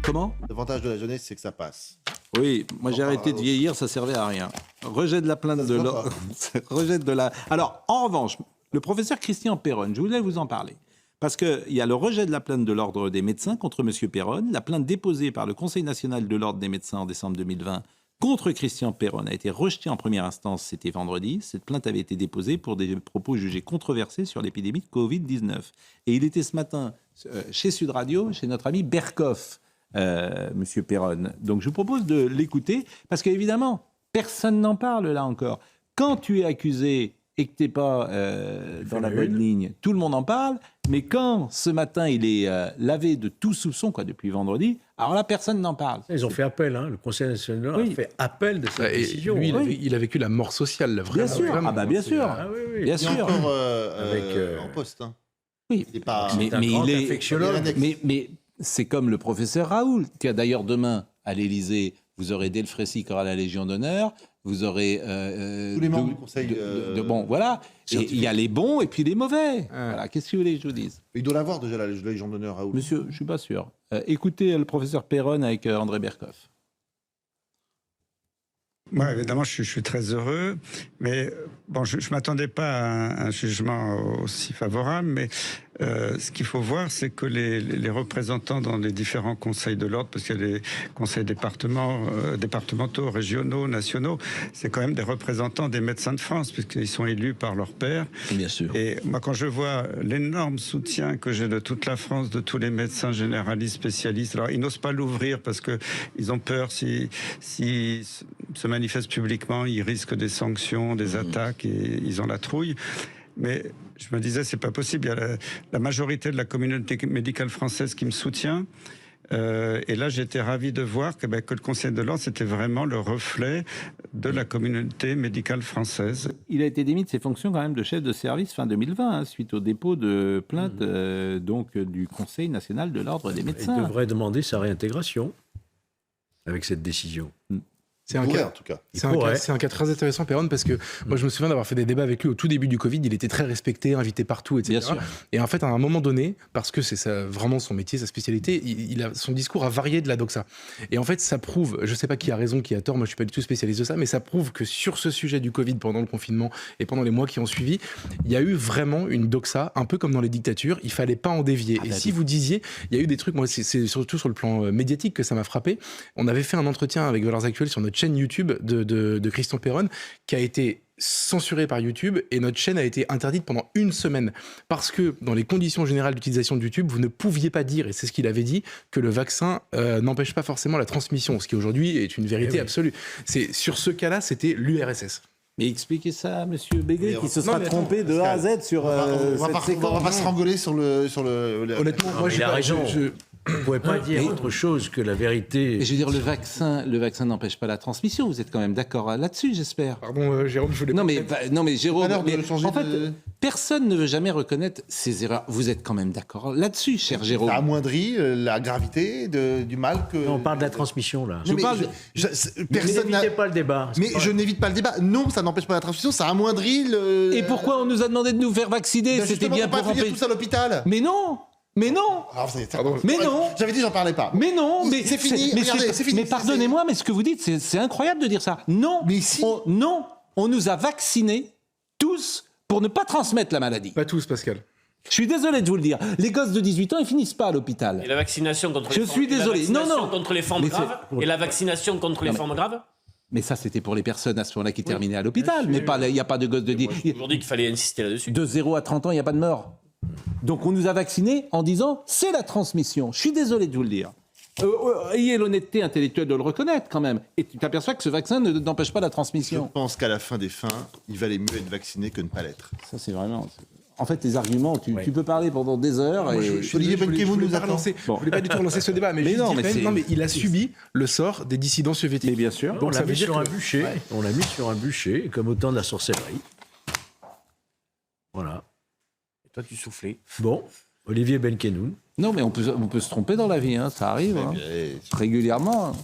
Comment ? L'avantage de la jeunesse, c'est que ça passe. Oui, moi j'ai arrêté de vieillir, ça servait à rien. Rejet de la plainte de l'ordre. Rejet de la. Alors, en revanche, le professeur Christian Perronne, je voulais vous en parler. Parce qu'il y a le rejet de la plainte de l'ordre des médecins contre M. Perronne. La plainte déposée par le Conseil national de l'ordre des médecins en décembre 2020 contre Christian Perronne a été rejetée en première instance, c'était vendredi. Cette plainte avait été déposée pour des propos jugés controversés sur l'épidémie de Covid-19. Et il était ce matin chez Sud Radio, chez notre ami Berkoff. Monsieur Perronne. Donc je vous propose de l'écouter, parce qu'évidemment, personne n'en parle là encore. Quand tu es accusé et que tu n'es pas dans la bonne ligne, tout le monde en parle, mais quand ce matin il est lavé de tout soupçon, depuis vendredi, alors là personne n'en parle. Ils ont fait appel, le Conseil national a fait appel de cette décision. Lui, il a vécu la mort sociale, là, vraiment. Bien sûr, vraiment, bien sûr. Bien sûr. Il est encore en poste. Oui, il est pas... mais il est infectiologue. Mais c'est comme le professeur Raoult. D'ailleurs, demain, à l'Élysée, vous aurez Delfrécy qui aura la Légion d'honneur, vous aurez... tous les membres du Conseil... bon, voilà. Et il y a les bons et puis les mauvais. Voilà. Qu'est-ce que vous voulez que je vous dise ? Il doit l'avoir déjà, la Légion d'honneur, Raoult. Monsieur, je ne suis pas sûr. Écoutez le professeur Perronne avec André Berkoff. Moi, évidemment, je suis très heureux, mais bon, je ne m'attendais pas à un jugement aussi favorable, mais ce qu'il faut voir, c'est que les représentants dans les différents conseils de l'ordre, parce qu'il y a les conseils départementaux, régionaux, nationaux, c'est quand même des représentants des médecins de France, puisqu'ils sont élus par leur pairs. Bien sûr. Et moi, quand je vois l'énorme soutien que j'ai de toute la France, de tous les médecins généralistes, spécialistes, alors ils n'osent pas l'ouvrir parce qu'ils ont peur si se manifestent publiquement, ils risquent des sanctions, des attaques, et ils ont la trouille. Mais je me disais, c'est pas possible. Il y a la majorité de la communauté médicale française qui me soutient. Et là, j'étais ravi de voir que le Conseil de l'ordre, c'était vraiment le reflet de la communauté médicale française. Il a été démis de ses fonctions quand même de chef de service fin 2020, suite au dépôt de plainte du Conseil national de l'ordre des médecins. Il devrait demander sa réintégration avec cette décision. C'est un cas très intéressant, Perronne, parce que moi, je me souviens d'avoir fait des débats avec lui au tout début du Covid. Il était très respecté, invité partout, etc. Bien sûr. Et en fait, à un moment donné, parce que c'est vraiment son métier, sa spécialité, son discours a varié de la doxa. Et en fait, ça prouve, je ne sais pas qui a raison, qui a tort, moi je ne suis pas du tout spécialiste de ça, mais ça prouve que sur ce sujet du Covid, pendant le confinement et pendant les mois qui ont suivi, il y a eu vraiment une doxa, un peu comme dans les dictatures, il ne fallait pas en dévier. Et si vous disiez, il y a eu des trucs, moi c'est surtout sur le plan médiatique que ça m'a frappé. On avait fait un entretien avec Valeurs Actuelles sur notre chaîne YouTube de Christian Perronne qui a été censuré par YouTube, et notre chaîne a été interdite pendant 1 semaine parce que dans les conditions générales d'utilisation de YouTube, vous ne pouviez pas dire, et c'est ce qu'il avait dit, que le vaccin n'empêche pas forcément la transmission, ce qui aujourd'hui est une vérité absolue. Sur ce cas-là, c'était l'URSS. Mais expliquez ça à M. Béguet, qui se sera trompé de A à Z sur cette séquence. On va pas se rangoler sur le... Honnêtement, moi, il a raison. Vous ne pouvez pas dire autre chose que la vérité. Et je veux dire, le vaccin n'empêche pas la transmission. Vous êtes quand même d'accord là-dessus, j'espère. Pardon, Jérôme, je voulais non, mais Jérôme, en fait, personne ne veut jamais reconnaître ses erreurs. Vous êtes quand même d'accord là-dessus, cher Jérôme. Ça amoindrit la gravité du mal que... Non, on parle de la transmission, là. N'évitez pas le débat. Je n'évite pas le débat. Non, ça n'empêche pas la transmission, ça amoindrit le... Et pourquoi on nous a demandé de nous faire vacciner ? C'était bien pour empêcher tous à l'hôpital. Mais non. Mais non. Mais non. J'avais dit j'en parlais pas. Mais non. Mais c'est fini. Regardez, c'est fini. Mais pardonnez-moi, mais ce que vous dites, c'est incroyable de dire ça. Non. Mais si. On nous a vaccinés tous pour ne pas transmettre la maladie. Pas tous, Pascal. Je suis désolé de vous le dire. Les gosses de 18 ans, ils finissent pas à l'hôpital. Et la vaccination contre les formes graves. Je suis désolé. Contre les formes graves. Et la vaccination contre les formes graves. Mais ça, c'était pour les personnes à ce moment-là qui terminaient à l'hôpital. Mais il n'y a pas de gosses de 10 ans. Moi, j'ai toujours dit qu'il fallait insister là-dessus. De 0 à 30 ans, il n'y a pas de mort. Donc on nous a vaccinés en disant c'est la transmission. Je suis désolé de vous le dire. Ayez l'honnêteté intellectuelle de le reconnaître quand même. Et tu t'aperçois que ce vaccin n'empêche pas la transmission. Je pense qu'à la fin des fins, il valait mieux être vacciné que ne pas l'être. Ça, c'est vraiment... En fait, les arguments, tu peux parler pendant des heures. Olivier Benkemoun nous a relancé. Je ne voulais pas du tout relancer ce débat, mais, mais il a subi le sort des dissidents soviétiques. Mais bien sûr. On l'a mis sur un bûcher. On l'a mis sur un bûcher, comme au temps de la sorcellerie. Voilà. Toi, tu soufflais. Bon, Olivier Benkemoun. Non, mais on peut se tromper dans la vie, ça arrive régulièrement.